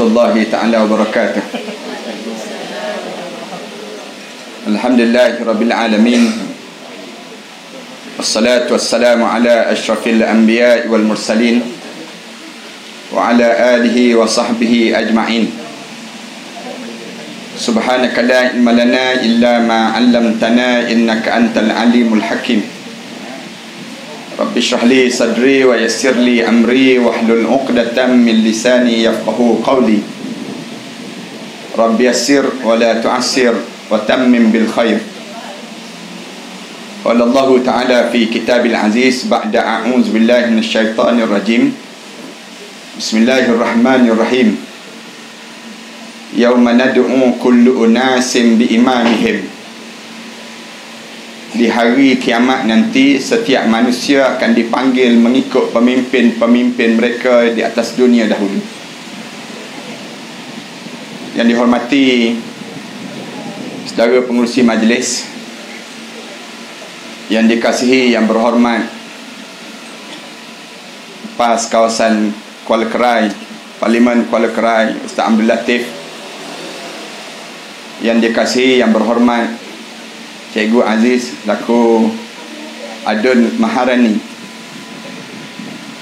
warahmatullahi ta'ala wabarakatuh. Alhamdulillahi rabbil alamin. Wassalatu wassalamu ala ashrafil anbiya wal mursalin wa ala alihi wa sahbihi ajma'in. Subhanaka la ilma lana illa ma 'allamtana innaka antal alimul hakim. Rabbi shrah li sadri wa yassir li amri wahlul 'uqdatam min lisani yafqahu qawli. Rabbi yassir wa la tu'assir wa tammim bil khair. Qala Allah Ta'ala fi kitabil aziz ba'da a'udzu billahi minasy syaithanir rajim. Bismillahirrahmanirrahim. Yauma nad'u kullu unasin bi imamihim. Di hari kiamat nanti setiap manusia akan dipanggil mengikut pemimpin-pemimpin mereka di atas dunia dahulu. Yang dihormati saudara pengerusi majlis, yang dikasihi yang berhormat PAS kawasan Kuala Kerai, Parlimen Kuala Kerai, Ustaz Abdul Latif, yang dikasihi yang berhormat Cikgu Aziz laku Adun Maharani,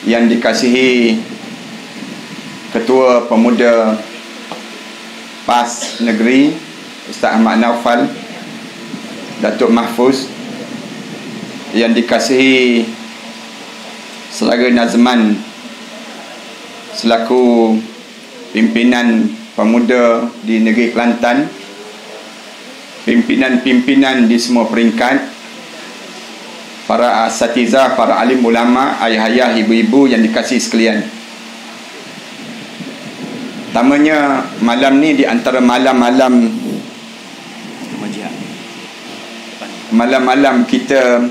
yang dikasihi Ketua Pemuda PAS Negeri Ustaz Ahmad Naufal, Datuk Mahfuz, yang dikasihi Selaga Nazman selaku pimpinan pemuda di negeri Kelantan, pimpinan-pimpinan di semua peringkat, para asatizah, para alim ulama, ayah-ayah, ibu-ibu yang dikasihi sekalian. Pertamanya, malam ni di antara malam-malam kita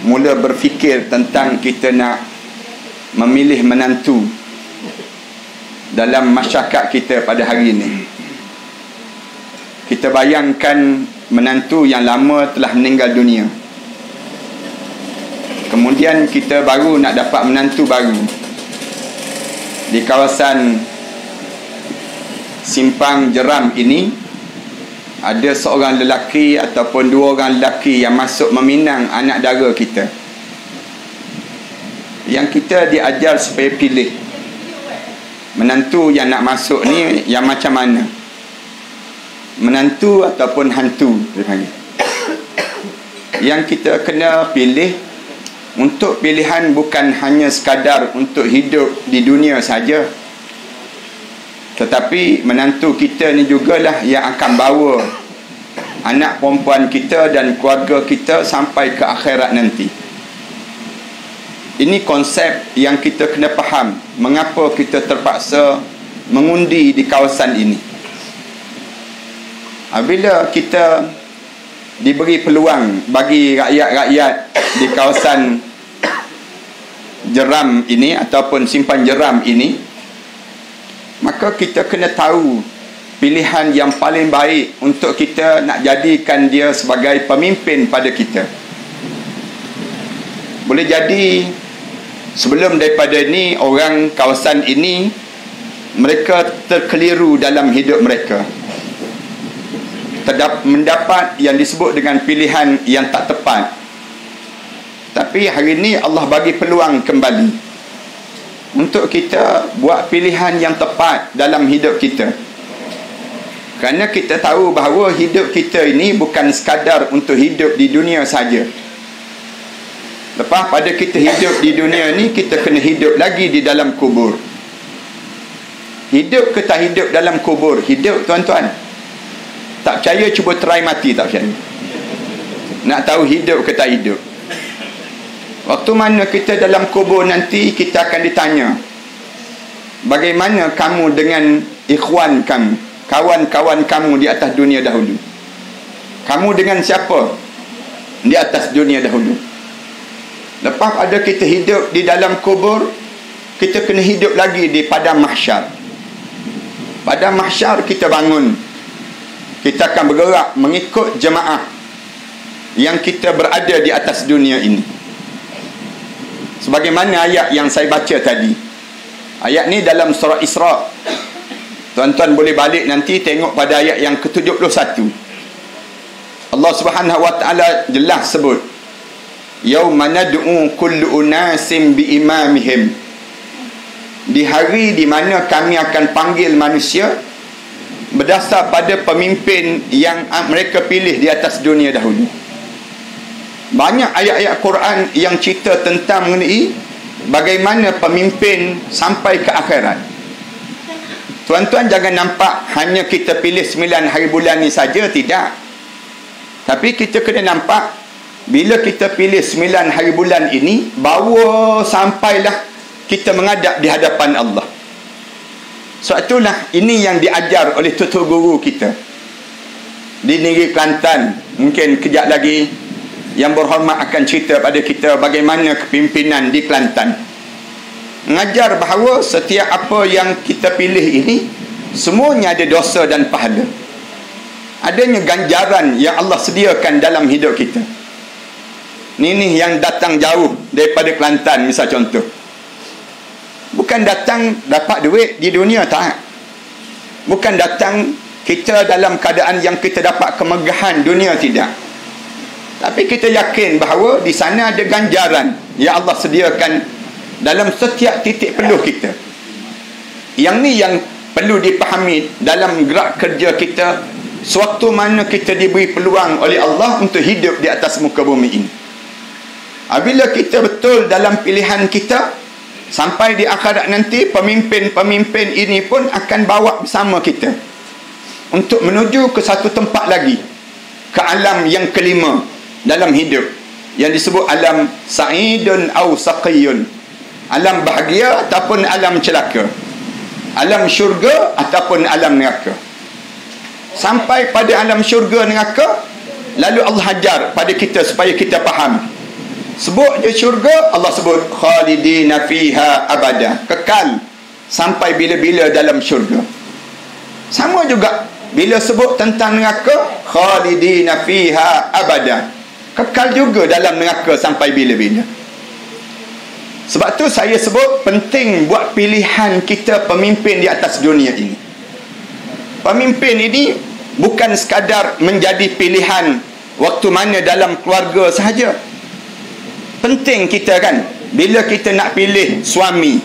mula berfikir tentang kita nak memilih menantu dalam masyarakat kita pada hari ini. Kita bayangkan menantu yang lama telah meninggal dunia, kemudian kita baru nak dapat menantu baru. Di kawasan Simpang Jeram ini ada seorang lelaki ataupun dua orang lelaki yang masuk meminang anak dara kita, yang kita diajar supaya pilih menantu yang nak masuk ni yang macam mana, menantu ataupun hantu dia panggil. Yang kita kena pilih, untuk pilihan bukan hanya sekadar untuk hidup di dunia saja, tetapi menantu kita ni jugalah yang akan bawa anak perempuan kita dan keluarga kita sampai ke akhirat nanti. Ini konsep yang kita kena faham mengapa kita terpaksa mengundi di kawasan ini. Apabila kita diberi peluang bagi rakyat-rakyat di kawasan Jeram ini ataupun Simpang Jeram ini, maka kita kena tahu pilihan yang paling baik untuk kita nak jadikan dia sebagai pemimpin pada kita. Boleh jadi sebelum daripada ni, orang kawasan ini mereka terkeliru dalam hidup mereka, mendapat yang disebut dengan pilihan yang tak tepat. Tapi hari ini Allah bagi peluang kembali untuk kita buat pilihan yang tepat dalam hidup kita. Kerana kita tahu bahawa hidup kita ini bukan sekadar untuk hidup di dunia saja. Lepas pada kita hidup di dunia ni, kita kena hidup lagi di dalam kubur. Hidup ke tak hidup dalam kubur? Hidup, tuan-tuan. Tak percaya, cuba try mati, tak percaya. Nak tahu hidup ke tak hidup. Waktu mana kita dalam kubur nanti, kita akan ditanya, bagaimana kamu dengan ikhwan kamu, kawan-kawan kamu di atas dunia dahulu? Kamu dengan siapa di atas dunia dahulu? Lepas ada kita hidup di dalam kubur, kita kena hidup lagi di padang mahsyar. Pada mahsyar kita bangun, kita akan bergerak mengikut jemaah yang kita berada di atas dunia ini. Sebagaimana ayat yang saya baca tadi, Ayat ni dalam surah Isra. Tuan-tuan boleh balik nanti tengok pada ayat yang ke-71. Allah Subhanahu wa taala jelas sebut, yauma nad'u kullu unasim bi imamihim. Di hari di mana kami akan panggil manusia berdasar pada pemimpin yang mereka pilih di atas dunia dahulu. Banyak ayat-ayat Quran yang cerita tentang mengenai bagaimana pemimpin sampai ke akhirat. Tuan-tuan jangan nampak hanya kita pilih 9 hari bulan ni saja, tidak. Tapi kita kena nampak bila kita pilih 9 hari bulan ini, bawa sampailah kita menghadap di hadapan Allah. Sebab itulah ini yang diajar oleh tutur guru kita di negeri Kelantan. Mungkin kejap lagi yang berhormat akan cerita pada kita bagaimana kepimpinan di Kelantan. Mengajar bahawa setiap apa yang kita pilih ini semuanya ada dosa dan pahala. Adanya ganjaran yang Allah sediakan dalam hidup kita. Ini yang datang jauh daripada Kelantan, misal contoh. Bukan datang dapat duit di dunia, tak. Bukan datang kita dalam keadaan yang kita dapat kemegahan dunia, tidak. Tapi kita yakin bahawa di sana ada ganjaran yang Allah sediakan dalam setiap titik peluh kita. Yang ni yang perlu dipahami dalam gerak kerja kita sewaktu mana kita diberi peluang oleh Allah untuk hidup di atas muka bumi ini. Apabila kita betul dalam pilihan kita, sampai di akhirat nanti pemimpin-pemimpin ini pun akan bawa bersama kita untuk menuju ke satu tempat lagi, ke alam yang kelima dalam hidup, yang disebut alam sa'idun au saqiyun, alam bahagia ataupun alam celaka, alam syurga ataupun alam neraka. Sampai pada alam syurga neraka, lalu Allah ajar pada kita supaya kita faham. Sebut je syurga, Allah sebut khalidina fiha abada, kekal sampai bila-bila dalam syurga. Sama juga bila sebut tentang neraka, khalidina fiha abada, kekal juga dalam neraka sampai bila-bila. Sebab tu saya sebut penting buat pilihan kita pemimpin di atas dunia ini. Pemimpin ini bukan sekadar menjadi pilihan waktu mana dalam keluarga sahaja. Penting kita kan, bila kita nak pilih suami,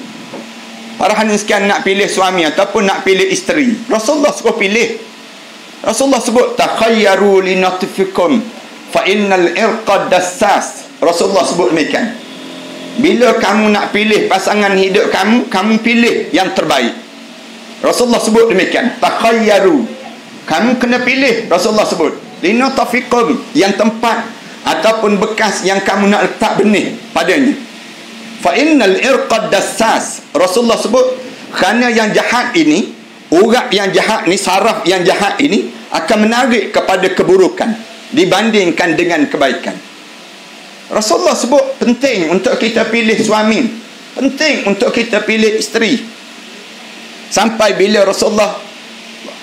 para hadirin sekalian, nak pilih suami ataupun nak pilih isteri, Rasulullah suruh pilih. Rasulullah sebut takhayyaru li natifikum fa innal irqa dassas. Rasulullah sebut demikian. Bila kamu nak pilih pasangan hidup kamu, kamu pilih yang terbaik. Rasulullah sebut demikian. Takhayyaru, kamu kena pilih. Rasulullah sebut li natifikum, yang tempat ataupun bekas yang kamu nak letak benih padanya. Fa innal irqa dassas. Rasulullah sebut kerana yang jahat ini, urat yang jahat ni, saraf yang jahat ini akan menarik kepada keburukan dibandingkan dengan kebaikan. Rasulullah sebut penting untuk kita pilih suami, penting untuk kita pilih isteri. Sampai bila Rasulullah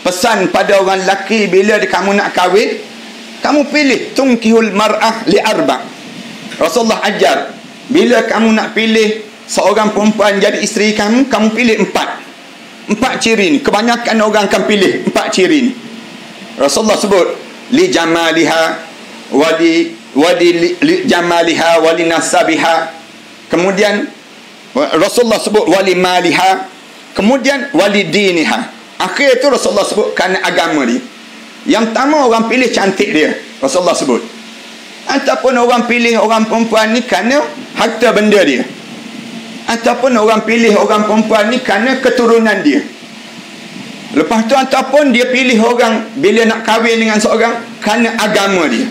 pesan pada orang lelaki, bila kamu nak kahwin, kamu pilih tungkihul mar'ah li arba'. Rasulullah ajar, bila kamu nak pilih seorang perempuan jadi isteri kamu, kamu pilih 4 ciri ni. Kebanyakan orang akan pilih 4 ciri ni. Rasulullah sebut li jamaliha li jamaliha wa li nasabiha. Kemudian Rasulullah sebut wali maliha, kemudian wali diniha. Akhir tu Rasulullah sebut kerana agama dia. Yang pertama orang pilih cantik dia, Rasulullah sebut. Ataupun orang pilih orang perempuan ni kerana harta benda dia. Ataupun orang pilih orang perempuan ni kerana keturunan dia. Lepas tu ataupun dia pilih orang bila nak kahwin dengan seorang kerana agama dia.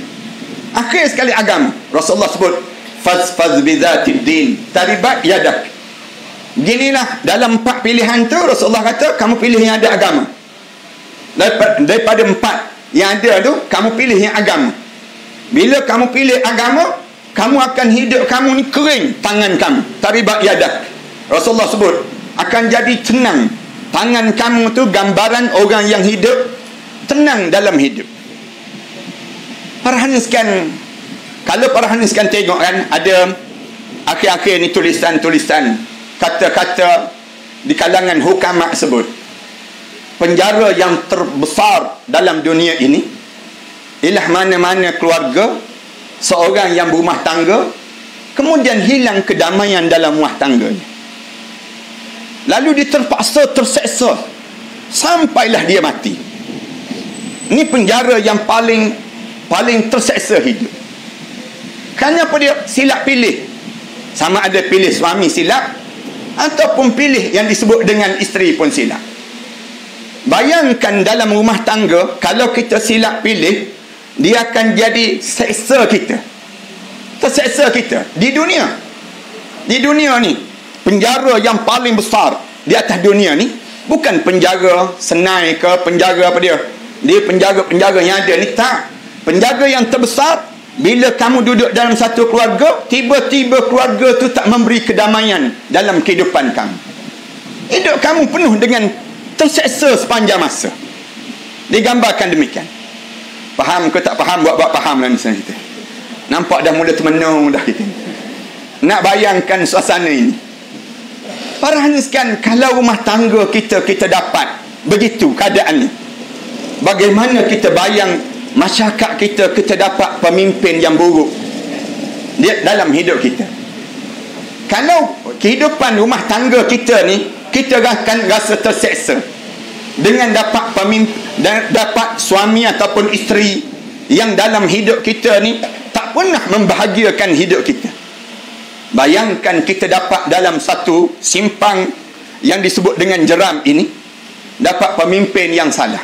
Akhir sekali agama. Rasulullah sebut faz bizatid din taribat yadak. Ginilah dalam 4 pilihan tu Rasulullah kata kamu pilih yang ada agama. Daripada 4 yang ada tu, kamu pilih yang agama. Bila kamu pilih agama, kamu akan hidup kamu ni kering tangan kamu, taribat yadak. Rasulullah sebut akan jadi tenang tangan kamu tu, gambaran orang yang hidup tenang dalam hidup. Para hadirin sekalian, kalau para hadirin sekalian tengok kan, ada akhir-akhir ni tulisan-tulisan, kata-kata di kalangan hukama sebut, penjara yang terbesar dalam dunia ini ialah mana-mana keluarga seorang yang berumah tangga kemudian hilang kedamaian dalam rumah tangganya, lalu dia terpaksa terseksa sampailah dia mati. Ini penjara yang paling terseksa hidup. Kenapa dia silap pilih? Sama ada pilih suami silap ataupun pilih yang disebut dengan isteri pun silap. Bayangkan dalam rumah tangga, kalau kita silap pilih, dia akan jadi seksa kita, terseksa kita di dunia. Di dunia ni, penjara yang paling besar di atas dunia ni bukan penjara Senai ke penjara apa dia penjara yang ada ni, tak. Penjara yang terbesar, bila kamu duduk dalam satu keluarga, tiba-tiba keluarga tu tak memberi kedamaian dalam kehidupan kamu. Hidup kamu penuh dengan terseksa sepanjang masa. Digambarkan demikian. Faham ke tak faham? Buat faham lah misalnya kita. Nampak dah mula termenung dah kita. Nak bayangkan suasana ini. Parahnya sekian, kalau rumah tangga kita dapat begitu keadaannya, bagaimana kita bayang masyarakat kita dapat pemimpin yang buruk dia dalam hidup kita. Kalau kehidupan rumah tangga kita ni, kita akan rasa terseksa dengan dapat pemimpin dan dapat suami ataupun isteri yang dalam hidup kita ni tak pernah membahagiakan hidup kita. Bayangkan kita dapat dalam satu simpang yang disebut dengan jeram ini, dapat pemimpin yang salah,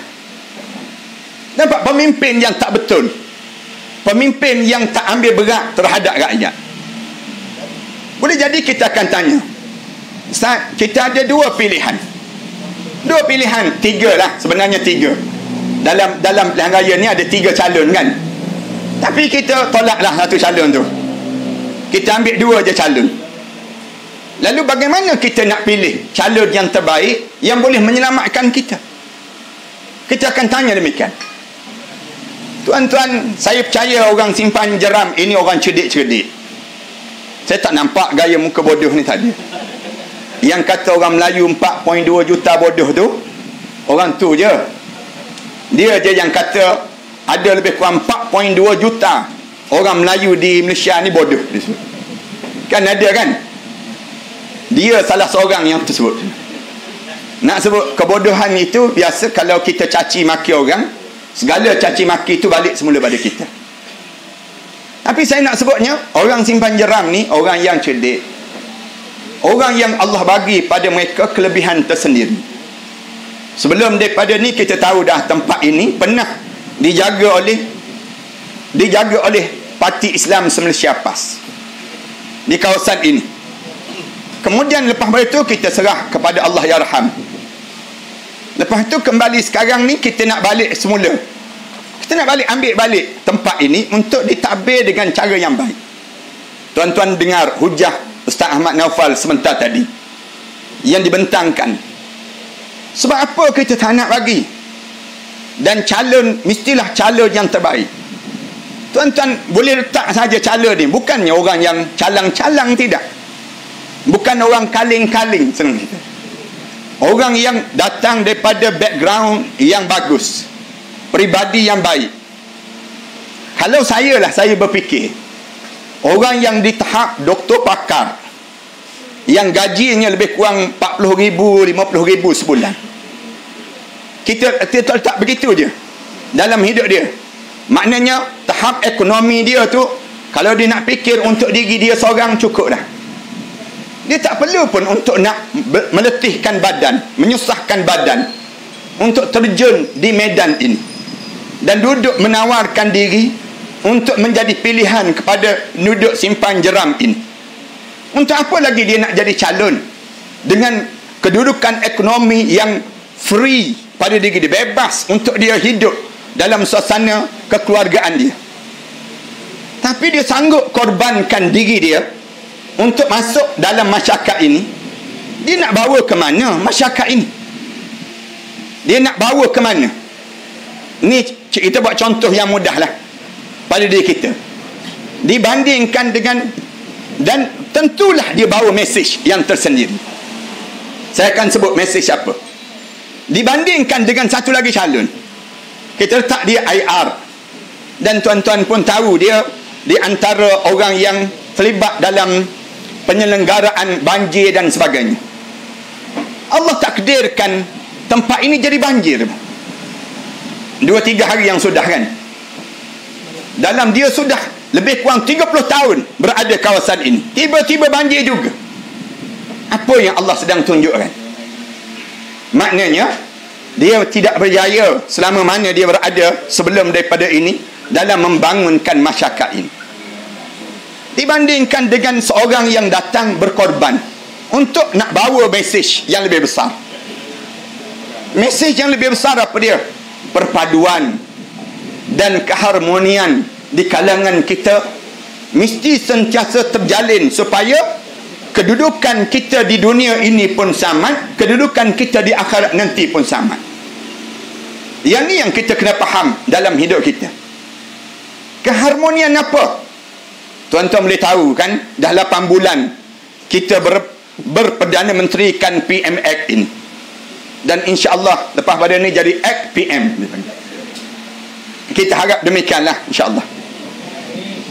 dapat pemimpin yang tak betul, pemimpin yang tak ambil berat terhadap rakyat. Boleh jadi kita akan tanya, Ustaz, kita ada dua pilihan, tiga lah sebenarnya, tiga. Dalam pilihan raya ni ada 3 calon kan, tapi kita tolaklah satu calon tu, kita ambil 2 je calon. Lalu bagaimana kita nak pilih calon yang terbaik yang boleh menyelamatkan kita? Kita akan tanya demikian. Tuan-tuan, saya percaya orang simpan jeram ini orang cerdik-cerdik. Saya tak nampak gaya muka bodoh ni tadi. Yang kata orang Melayu 4.2 juta bodoh tu, orang tu je. Dia je yang kata ada lebih kurang 4.2 juta orang Melayu di Malaysia ni bodoh. Kan ada kan? Dia salah seorang yang tersebut. Nak sebut kebodohan itu, biasa kalau kita caci maki orang, segala caci maki itu balik semula pada kita. Tapi saya nak sebutnya, orang simpan jeram ni orang yang cerdik, orang yang Allah bagi pada mereka kelebihan tersendiri. Sebelum daripada ni kita tahu dah tempat ini pernah dijaga oleh Parti Islam Malaysia PAS di kawasan ini. Kemudian lepas itu kita serah kepada Allah ya Rahman. Lepas tu kembali sekarang ni kita nak balik semula. Kita nak ambil balik tempat ini untuk ditadbir dengan cara yang baik. Tuan-tuan dengar hujah Ustaz Ahmad Naufal sebentar tadi yang dibentangkan. Sebab apa kita tak nak bagi? Dan calon mestilah calon yang terbaik. Tuan-tuan boleh letak saja calon ni, bukannya orang yang calang-calang, tidak. Bukan orang kaling-kaling, senang kita. Orang yang datang daripada background yang bagus, peribadi yang baik. Kalau saya berfikir orang yang di tahap doktor pakar yang gajinya lebih kurang 40,000, 50,000 sebulan, kita letak begitu je dalam hidup dia. Maknanya tahap ekonomi dia tu, kalau dia nak fikir untuk diri dia seorang cukup dah. Dia tak perlu pun untuk nak meletihkan badan, menyusahkan badan untuk terjun di medan ini dan duduk menawarkan diri untuk menjadi pilihan kepada duduk simpan jeram ini. Untuk apa lagi dia nak jadi calon dengan kedudukan ekonomi yang free pada diri dia, bebas untuk dia hidup dalam suasana kekeluargaan dia. Tapi dia sanggup korbankan diri dia untuk masuk dalam masyarakat ini. Dia nak bawa ke mana masyarakat ini? Dia nak bawa ke mana? Ni kita buat contoh yang mudah lah pada diri kita, dibandingkan dengan, dan tentulah dia bawa mesej yang tersendiri. Saya akan sebut mesej apa. Dibandingkan dengan satu lagi calon, kita letak dia IR. Dan tuan-tuan pun tahu dia di antara orang yang terlibat dalam penyelenggaraan banjir dan sebagainya. Allah takdirkan tempat ini jadi banjir 2-3 hari yang sudah kan. Dalam dia sudah lebih kurang 30 tahun berada kawasan ini, tiba-tiba banjir juga. Apa yang Allah sedang tunjukkan? Maknanya dia tidak berjaya selama mana dia berada sebelum daripada ini dalam membangunkan masyarakat ini, dibandingkan dengan seorang yang datang berkorban untuk nak bawa mesej yang lebih besar. Mesej yang lebih besar apa dia? Perpaduan dan keharmonian di kalangan kita mesti sentiasa terjalin supaya kedudukan kita di dunia ini pun sama, kedudukan kita di akhirat nanti pun sama. Yang ni yang kita kena faham dalam hidup kita. Keharmonian apa? Tuan-tuan boleh tahu kan, dah 8 bulan kita berperdana menterikan PM Act ini. Dan insya-Allah lepas pada ni jadi Act PM. Kita harap demikianlah insya-Allah.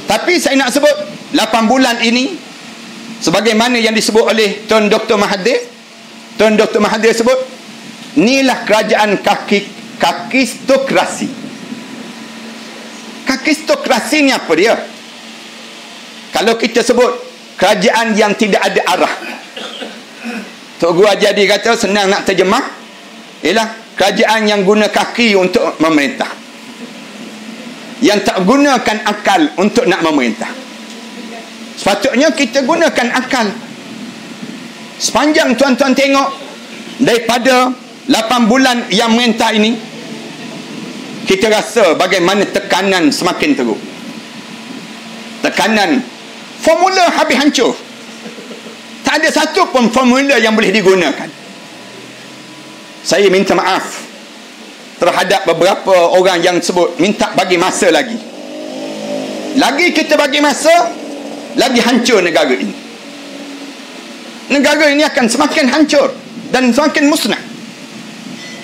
Tapi saya nak sebut 8 bulan ini sebagaimana yang disebut oleh Tuan Dr. Mahathir. Tuan Dr. Mahathir sebut, inilah kerajaan kakistokrasi. Kakistokrasi ni apa dia? Kalau kita sebut kerajaan yang tidak ada arah, Tok Guru Ajadi kata senang nak terjemah, ialah kerajaan yang guna kaki untuk memerintah, yang tak gunakan akal untuk nak memerintah. Sepatutnya kita gunakan akal. Sepanjang tuan-tuan tengok daripada 8 bulan yang merintah ini, kita rasa bagaimana tekanan semakin teruk. Tekanan, formula habis hancur. Tak ada satu pun formula yang boleh digunakan. Saya minta maaf terhadap beberapa orang yang sebut minta bagi masa lagi. Lagi kita bagi masa, lagi hancur negara ini. Negara ini akan semakin hancur dan semakin musnah.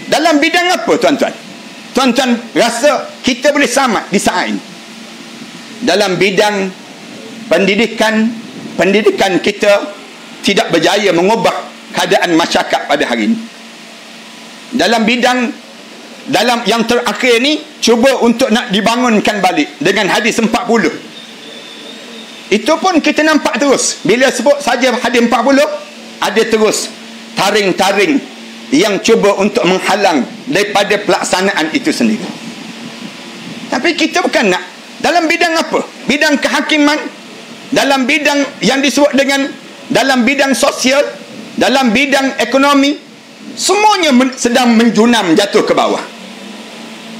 Dalam bidang apa tuan-tuan? Tuan-tuan rasa kita boleh selamat di saat ini? Dalam bidang pendidikan, pendidikan kita tidak berjaya mengubah keadaan masyarakat pada hari ini. Dalam bidang, dalam yang terakhir ni, cuba untuk nak dibangunkan balik dengan hadis 40. Itu pun kita nampak terus. Bila sebut saja hadis 40, ada terus taring-taring yang cuba untuk menghalang daripada pelaksanaan itu sendiri. Tapi kita bukan nak. Dalam bidang apa? Bidang kehakiman, dalam bidang yang disebut dengan dalam bidang sosial, dalam bidang ekonomi, semuanya sedang menjunam jatuh ke bawah.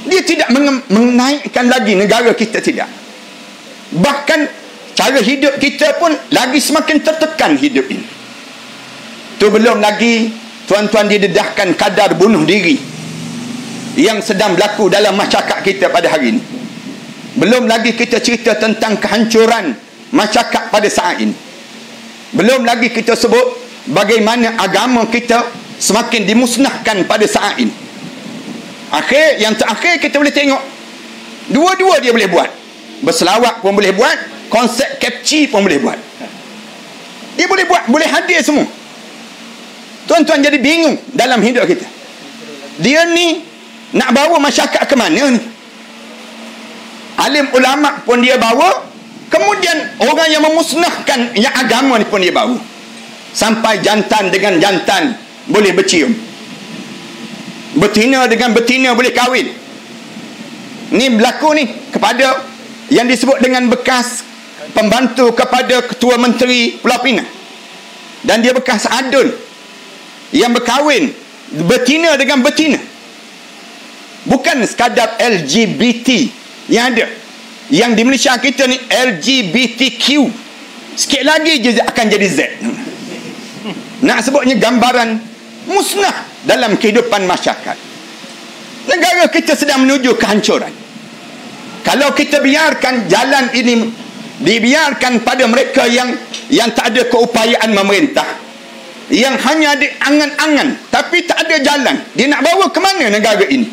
Dia tidak menaikkan lagi negara kita, tidak. Bahkan cara hidup kita pun lagi semakin tertekan hidup ini. Tu belum lagi tuan-tuan didedahkan kadar bunuh diri yang sedang berlaku dalam masyarakat kita pada hari ini. Belum lagi kita cerita tentang kehancuran masyarakat pada saat ini. Belum lagi kita sebut bagaimana agama kita semakin dimusnahkan pada saat ini. Yang terakhir kita boleh tengok dua-dua dia boleh buat. Berselawat pun boleh buat, konsep capci pun boleh buat. Dia boleh buat, boleh hadir semua. Tuan-tuan jadi bingung dalam hidup kita. Dia ni nak bawa masyarakat ke mana ni? Alim ulama pun dia bawa, kemudian orang yang memusnahkan yang agama ni pun dia bawa. Sampai jantan dengan jantan boleh bercium, betina dengan betina boleh kahwin. Ni berlaku ni kepada yang disebut dengan bekas pembantu kepada Ketua Menteri Pulau Pinang, dan dia bekas adun yang berkahwin betina dengan betina. Bukan sekadar LGBT yang ada. Yang di Malaysia kita ni LGBTQ. Sikit lagi je akan jadi Z. Nak sebutnya gambaran musnah dalam kehidupan masyarakat. Negara kita sedang menuju kehancuran. Kalau kita biarkan jalan ini dibiarkan pada mereka yang tak ada keupayaan memerintah, yang hanya ada angan-angan tapi tak ada jalan. Dia nak bawa ke mana negara ini?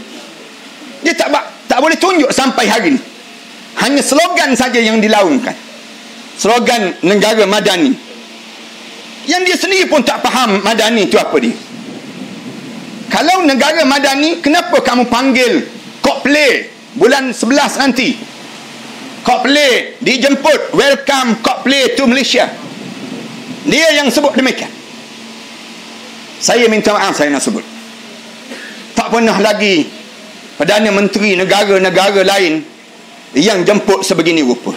Dia tak boleh tunjuk sampai hari ini. Hanya slogan saja yang dilaungkan. Slogan negara madani. Yang dia sendiri pun tak faham madani itu apa dia. Kalau negara madani, kenapa kamu panggil Coldplay bulan 11 nanti? Coldplay dijemput, welcome Coldplay to Malaysia. Dia yang sebut demikian. Saya minta maaf saya nak sebut. Tak pernah lagi Perdana Menteri negara-negara lain yang jemput sebegini rupa.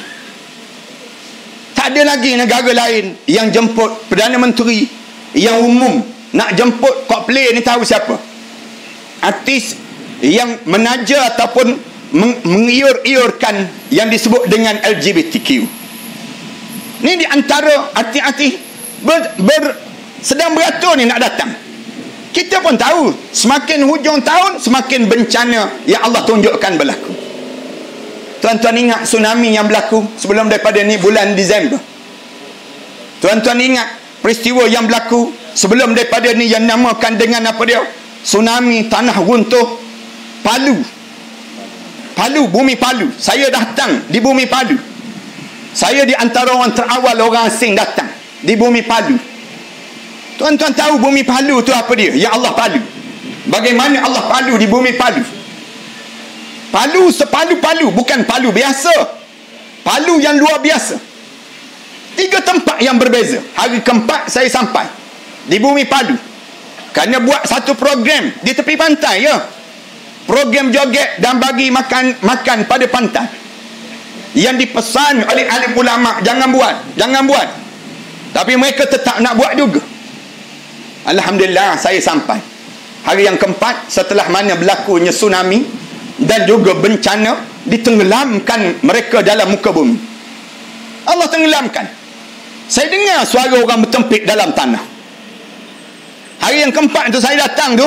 Tak ada lagi negara lain yang jemput Perdana Menteri yang umum. Nak jemput Coldplay ni tahu siapa? Artis yang menaja ataupun mengiur-iurkan yang disebut dengan LGBTQ. Ni di antara artis-artis sedang beratur ni nak datang. Kita pun tahu semakin hujung tahun semakin bencana yang Allah tunjukkan berlaku. Tuan-tuan ingat tsunami yang berlaku sebelum daripada ni bulan Disember. Tuan-tuan ingat peristiwa yang berlaku sebelum daripada ni yang namakan dengan apa dia? Tsunami tanah runtuh Palu. Bumi Palu. Saya datang di bumi Palu. Saya di antara orang terawal orang asing datang di bumi Palu. Tuan-tuan tahu bumi Palu tu apa dia? Ya Allah Palu. Bagaimana Allah Palu di bumi Palu? Palu sepalu-palu, bukan Palu biasa. Palu yang luar biasa. 3 tempat yang berbeza. Hari keempat saya sampai di bumi Palu. Kerana buat satu program di tepi pantai ya. Program joget dan bagi makan pada pantai. Yang dipesan oleh alim ulama, jangan buat. Tapi mereka tetap nak buat juga. Alhamdulillah saya sampai. Hari yang keempat setelah mana berlakunya tsunami dan juga bencana, ditenggelamkan mereka dalam muka bumi. Allah tenggelamkan. Saya dengar suara orang bertempik dalam tanah. Hari yang keempat tu saya datang tu,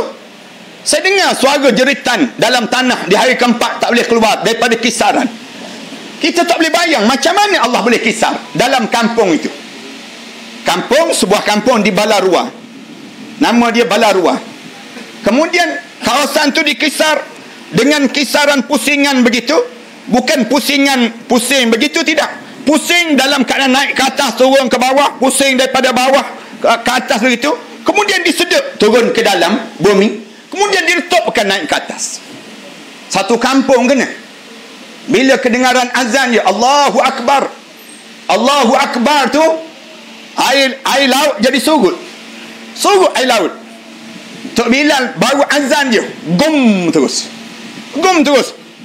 saya dengar suara jeritan dalam tanah. Di hari keempat tak boleh keluar daripada kisaran. Kita tak boleh bayang macam mana Allah boleh kisar dalam kampung itu. Sebuah kampung di Balarua. Nama dia Balarua. Kemudian kawasan tu dikisar dengan kisaran pusingan begitu. Bukan pusing begitu, tidak. Pusing dalam keadaan naik ke atas, turun ke bawah. Pusing daripada bawah ke atas begitu. Kemudian disedut turun ke dalam bumi. Kemudian diletupkan naik ke atas. Satu kampung kena. Bila kedengaran azan dia, Allahu Akbar. Allahu Akbar tu, air laut jadi surut air laut. Tok Bilal baru azan dia, gum terus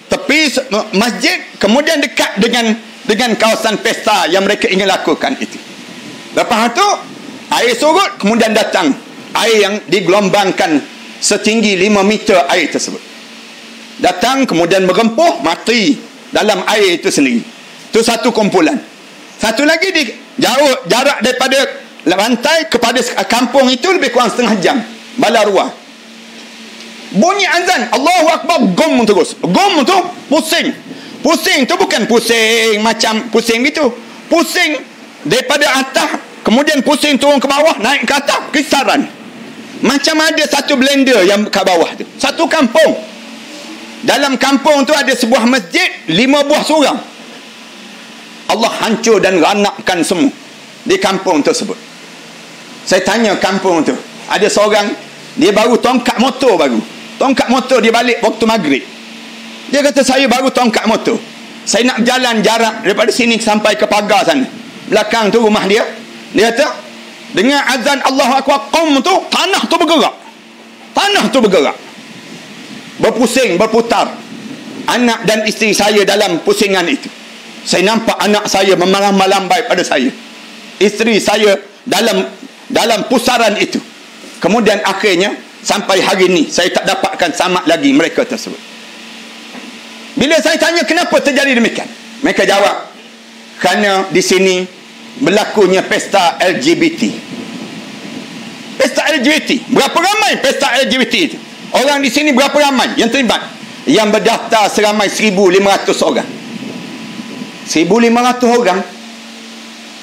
tepi masjid. Kemudian dekat dengan kawasan pesta yang mereka ingin lakukan itu. Lepas tu air surut, kemudian datang air yang digelombangkan setinggi 5 meter. Air tersebut datang, kemudian merempuh, mati dalam air itu sendiri. Itu satu kumpulan. Satu lagi di jauh jarak daripada lantai kepada kampung itu lebih kurang setengah jam. Balarua. Bunyi azan, Allahu Akbar, gom terus. Gom tu pusing. Pusing tu bukan pusing macam pusing gitu. Pusing daripada atas, kemudian pusing turun ke bawah, naik ke atas, kisaran. Macam ada satu blender yang ke bawah tu. Satu kampung. Dalam kampung tu ada sebuah masjid, 5 buah surau. Allah hancur dan ranakkan semua di kampung tersebut. Saya tanya kampung tu, ada seorang, dia baru tongkat motor dia balik waktu maghrib. Dia kata, saya baru tongkat motor, saya nak jalan jarak daripada sini sampai ke pagar sana, belakang tu rumah dia. Dia kata dengar azan Allahu Akbar, qum tu, tanah tu bergerak, berpusing, berputar. Anak dan isteri saya dalam pusingan itu. Saya nampak anak saya melambai pada saya, isteri saya dalam pusaran itu. Kemudian akhirnya sampai hari ini saya tak dapatkan selamat lagi mereka tersebut. Bila saya tanya kenapa terjadi demikian, mereka jawab, kerana di sini berlakunya pesta LGBT. Pesta LGBT. Berapa ramai pesta LGBT itu? Orang di sini berapa ramai yang terlibat? Yang berdaftar seramai 1,500 orang. 1,500 orang.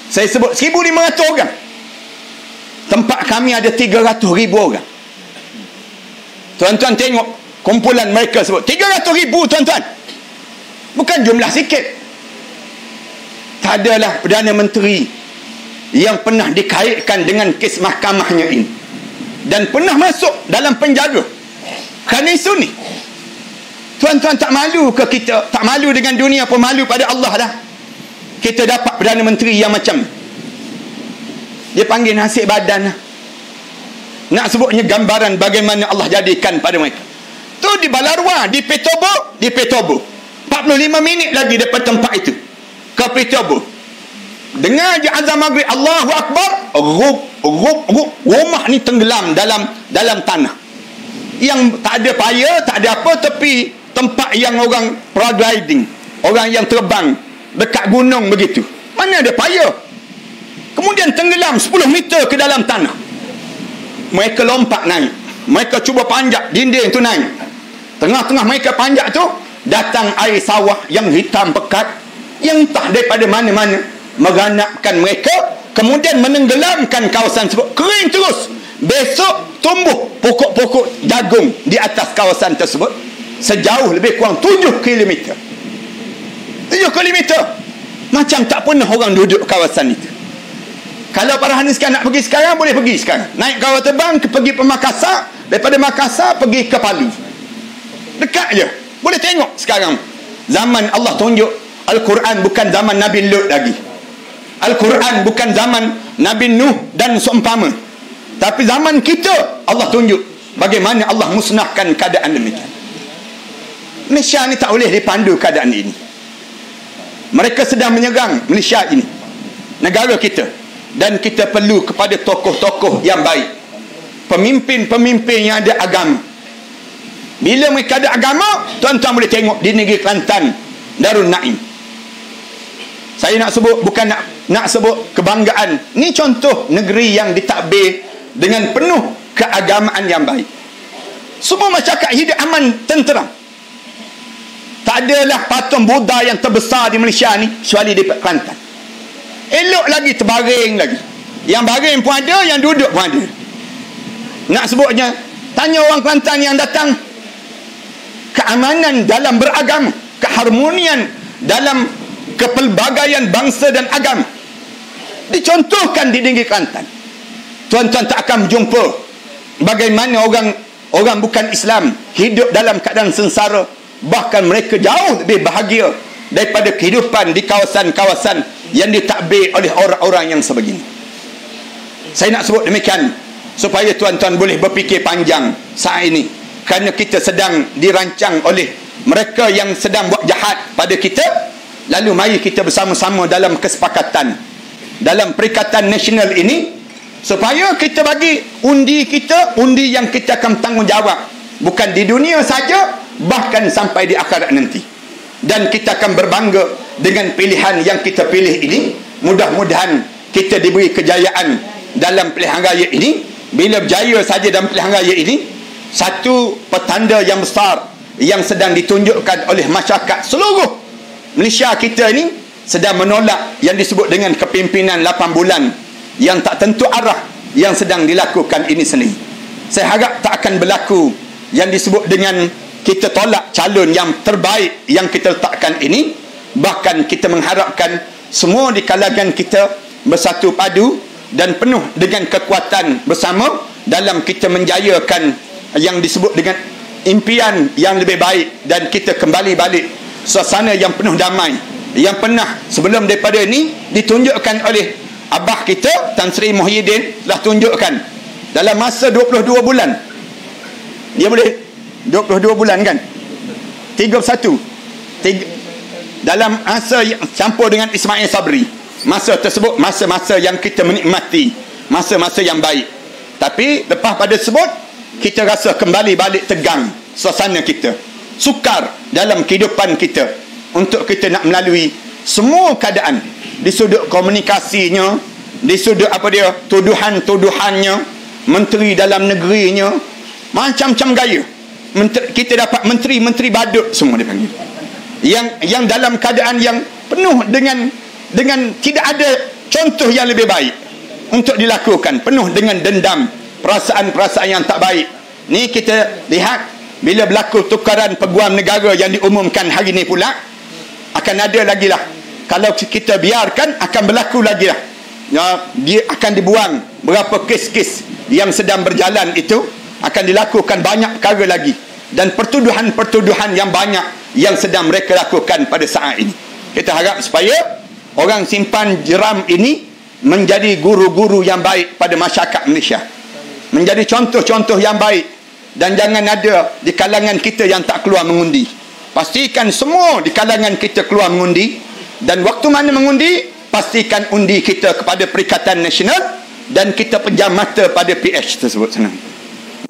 Saya sebut 1,500 orang. tempat kami ada 300,000 orang. Tuan-tuan tengok kumpulan mereka sebut 300,000, tuan-tuan. Bukan jumlah sikit. Tak adalah Perdana Menteri yang pernah dikaitkan dengan kes mahkamahnya ini dan pernah masuk dalam penjara kerana isu ni. Tuan-tuan tak malu ke kita? Tak malu dengan dunia pun malu pada Allah dah. Kita dapat Perdana Menteri yang macam dia panggil nasib badan lah. Nak sebutnya gambaran bagaimana Allah jadikan pada mereka. Tu di Balarwa, di Petobo. 45 minit lagi daripada tempat itu ke Petobo. Dengar je azan maghrib, Allahu Akbar, rumah ni tenggelam dalam tanah. Yang tak ada payah, tak ada apa, tepi tempat yang orang paragliding, orang yang terbang dekat gunung begitu. Mana ada payah. Kemudian tenggelam 10 meter ke dalam tanah. Mereka lompat naik. Mereka cuba panjat dinding tu naik. Tengah-tengah mereka panjat tu, datang air sawah yang hitam pekat, yang entah daripada mana-mana, meganapkan mereka, kemudian menenggelamkan kawasan tersebut. Kering terus. Besok tumbuh pokok-pokok jagung di atas kawasan tersebut sejauh lebih kurang 7 km. 7 km. Macam tak pernah orang duduk kawasan itu. Kalau para haniskan nak pergi sekarang, boleh pergi sekarang. Naik kapal terbang, pergi ke Makassar. Daripada Makassar, pergi ke Palu. Dekat je. Boleh tengok sekarang. Zaman Allah tunjuk, Al-Quran bukan zaman Nabi Lut lagi. Al-Quran bukan zaman Nabi Nuh dan seumpama. Tapi zaman kita, Allah tunjuk bagaimana Allah musnahkan keadaan demikian. Malaysia ni tak boleh dipandu keadaan ini. Mereka sedang menyerang Malaysia ini, negara kita. Dan kita perlu kepada tokoh-tokoh yang baik, pemimpin-pemimpin yang ada agama. Bila mereka ada agama, tuan-tuan boleh tengok di negeri Kelantan, Darul Naim. Saya nak sebut, bukan nak sebut kebanggaan. Ni contoh negeri yang ditadbir dengan penuh keagamaan yang baik. Semua masyarakat hidup aman, tenteram. Tak adalah patung Buddha yang terbesar di Malaysia ni kecuali di Kelantan. Elok lagi, terbaring lagi. Yang baring pun ada, yang duduk pun ada. Nak sebutnya, tanya orang Kelantan yang datang, keamanan dalam beragama, keharmonian dalam kepelbagaian bangsa dan agama dicontohkan di negeri Kelantan. Tuan-tuan tak akan berjumpa bagaimana orang bukan Islam hidup dalam keadaan sengsara, bahkan mereka jauh lebih bahagia daripada kehidupan di kawasan-kawasan yang ditakbir oleh orang-orang yang sebegini. Saya nak sebut demikian supaya tuan-tuan boleh berfikir panjang saat ini, kerana kita sedang dirancang oleh mereka yang sedang buat jahat pada kita. Lalu mari kita bersama-sama dalam kesepakatan, dalam perikatan nasional ini, supaya kita bagi undi kita, undi yang kita akan tanggungjawab, bukan di dunia saja, bahkan sampai di akhirat nanti. Dan kita akan berbangga dengan pilihan yang kita pilih ini. Mudah-mudahan kita diberi kejayaan dalam pilihan raya ini. Bila berjaya saja dalam pilihan raya ini, satu petanda yang besar yang sedang ditunjukkan oleh masyarakat seluruh Malaysia kita ini sedang menolak yang disebut dengan kepimpinan 8 bulan yang tak tentu arah yang sedang dilakukan ini sendiri. Saya harap tak akan berlaku yang disebut dengan kita tolak calon yang terbaik yang kita letakkan ini. Bahkan kita mengharapkan semua di kalangan kita bersatu padu dan penuh dengan kekuatan bersama dalam kita menjayakan yang disebut dengan impian yang lebih baik, dan kita kembali balik suasana yang penuh damai yang pernah sebelum daripada ini ditunjukkan oleh abah kita Tan Sri Muhyiddin, telah tunjukkan dalam masa 22 bulan. Dia boleh 22 bulan kan, 31 dalam masa yang campur dengan Ismail Sabri. Masa tersebut masa-masa yang kita menikmati, masa-masa yang baik. Tapi lepas pada tersebut, kita rasa kembali balik tegang suasana kita, sukar dalam kehidupan kita, untuk kita nak melalui semua keadaan di sudut komunikasinya, di sudut tuduhan-tuduhannya, menteri dalam negerinya, macam-macam gaya. Kita dapat menteri-menteri badut semua dipanggil, yang dalam keadaan yang penuh dengan tidak ada contoh yang lebih baik. untuk dilakukan, penuh dengan dendam, perasaan-perasaan yang tak baik. Ni kita lihat bila berlaku tukaran peguam negara yang diumumkan hari ni pula, akan ada lagi lah. Kalau kita biarkan, akan berlaku lagi lah. Ya, dia akan dibuang berapa kes-kes yang sedang berjalan itu, akan dilakukan banyak perkara lagi, dan pertuduhan-pertuduhan yang banyak yang sedang mereka lakukan pada saat ini. Kita harap supaya orang simpan jeram ini menjadi guru-guru yang baik pada masyarakat Malaysia, menjadi contoh-contoh yang baik, dan jangan ada di kalangan kita yang tak keluar mengundi. Pastikan semua di kalangan kita keluar mengundi, dan waktu mana mengundi, pastikan undi kita kepada Perikatan Nasional, dan kita pejam mata pada PH tersebut. Senang.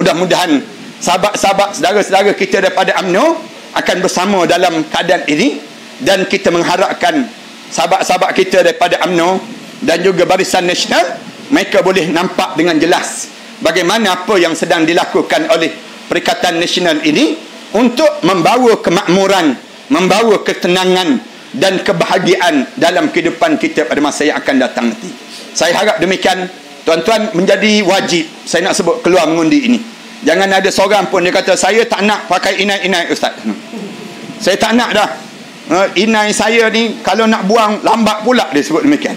Mudah-mudahan sahabat-sahabat, saudara-saudara kita daripada UMNO akan bersama dalam keadaan ini, dan kita mengharapkan sahabat-sahabat kita daripada UMNO dan juga Barisan Nasional, mereka boleh nampak dengan jelas bagaimana apa yang sedang dilakukan oleh Perikatan Nasional ini untuk membawa kemakmuran, membawa ketenangan dan kebahagiaan dalam kehidupan kita pada masa yang akan datang nanti. Saya harap demikian. Tuan-tuan, menjadi wajib saya nak sebut keluar mengundi ini. Jangan ada seorang pun dia kata saya tak nak pakai inai-inai ustaz. Saya tak nak dah. Inai saya ni kalau nak buang lambat pula, dia sebut demikian.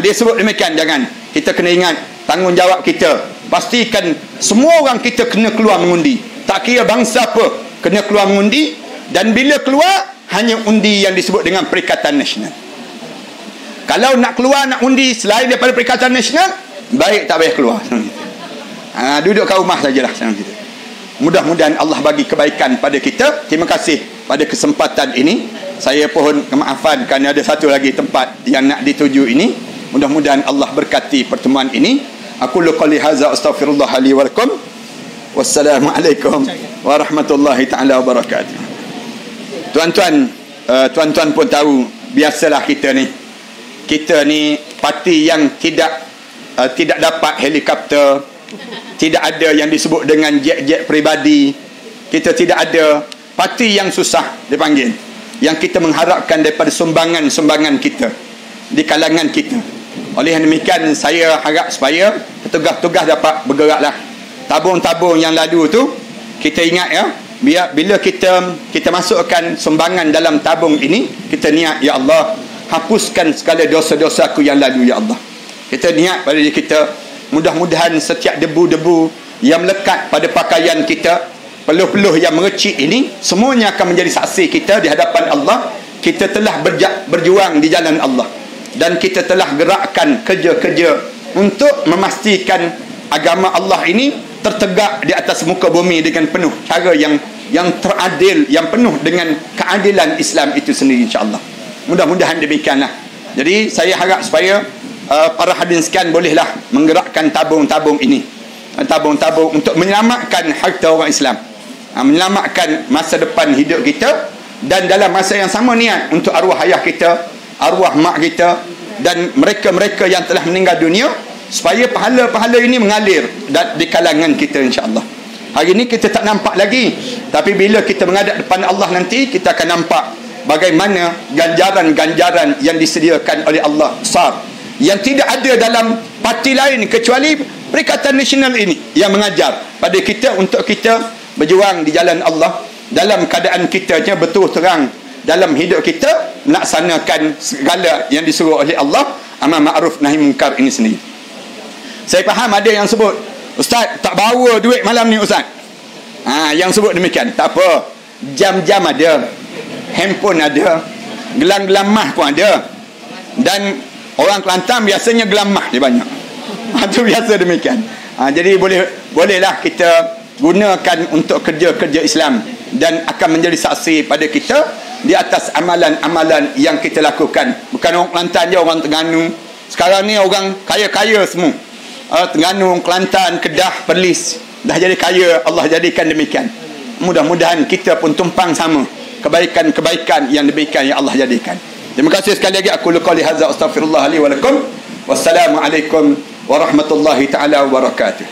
Dia sebut demikian. Jangan. Kita kena ingat tanggungjawab kita. Pastikan semua orang kita kena keluar mengundi. Tak kira bangsa apa, kena keluar mengundi, dan bila keluar hanya undi yang disebut dengan Perikatan Nasional. Kalau nak keluar, nak undi selain daripada Perikatan Nasional, baik tak payah keluar. Duduk kat rumah sajalah. Mudah-mudahan Allah bagi kebaikan pada kita. Terima kasih pada kesempatan ini. Saya pohon kemaafan kerana ada satu lagi tempat yang nak dituju ini. Mudah-mudahan Allah berkati pertemuan ini. Aku qouli hadza astaghfirullah li wa lakum. Wassalamualaikum warahmatullahi taala wabarakatuh. Tuan-tuan, tuan-tuan pun tahu, biasalah kita ni parti yang tidak dapat helikopter, tidak ada yang disebut dengan jet-jet peribadi. Kita tidak ada parti yang susah dipanggil, yang kita mengharapkan daripada sumbangan-sumbangan kita di kalangan kita. Oleh demikian, saya harap supaya petugas-petugas dapat bergeraklah. Tabung-tabung yang lalu tu kita ingat ya, bila kita masukkan sumbangan dalam tabung ini, kita niat, ya Allah, hapuskan segala dosa-dosaku yang lalu, ya Allah. Kita niat pada diri kita, mudah-mudahan setiap debu-debu yang melekat pada pakaian kita, peluh-peluh yang mengecik ini, semuanya akan menjadi saksi kita di hadapan Allah. Kita telah berjuang di jalan Allah, dan kita telah gerakkan kerja-kerja untuk memastikan agama Allah ini tertegak di atas muka bumi dengan penuh cara yang teradil, yang penuh dengan keadilan Islam itu sendiri, insya-Allah. Mudah-mudahan demikianlah. Jadi saya harap supaya para hadirin sekalian bolehlah menggerakkan tabung-tabung ini, tabung-tabung untuk menyelamatkan harta orang Islam, menyelamatkan masa depan hidup kita, dan dalam masa yang sama niat untuk arwah ayah kita, arwah mak kita, dan mereka-mereka yang telah meninggal dunia, supaya pahala-pahala ini mengalir di kalangan kita, insya-Allah. Hari ini kita tak nampak lagi, tapi bila kita menghadap depan Allah nanti, kita akan nampak bagaimana ganjaran-ganjaran yang disediakan oleh Allah besar, yang tidak ada dalam parti lain kecuali Perikatan Nasional ini, yang mengajar pada kita untuk kita berjuang di jalan Allah dalam keadaan kitanya betul terang dalam hidup kita, melaksanakan segala yang disuruh oleh Allah, amar ma'ruf nahi munkar ini sendiri. Saya faham ada yang sebut, ustaz tak bawa duit malam ni ustaz. Yang sebut demikian, tak apa, jam-jam ada, handphone ada, gelang-gelang mah pun ada, dan orang Kelantan biasanya gelang mah dia banyak. Itu biasa demikian. Jadi bolehlah kita gunakan untuk kerja-kerja Islam, dan akan menjadi saksi pada kita di atas amalan-amalan yang kita lakukan. Bukan orang Kelantan je, orang Terengganu. Sekarang ni orang kaya-kaya semua. Terengganu, Kelantan, Kedah, Perlis dah jadi kaya. Allah jadikan demikian. Mudah-mudahan kita pun tumpang sama kebaikan-kebaikan yang demikian yang Allah jadikan. Terima kasih sekali lagi. Aku qouli hadza astaghfirullah li wa lakum. Wassalamualaikum warahmatullahi taala wabarakatuh.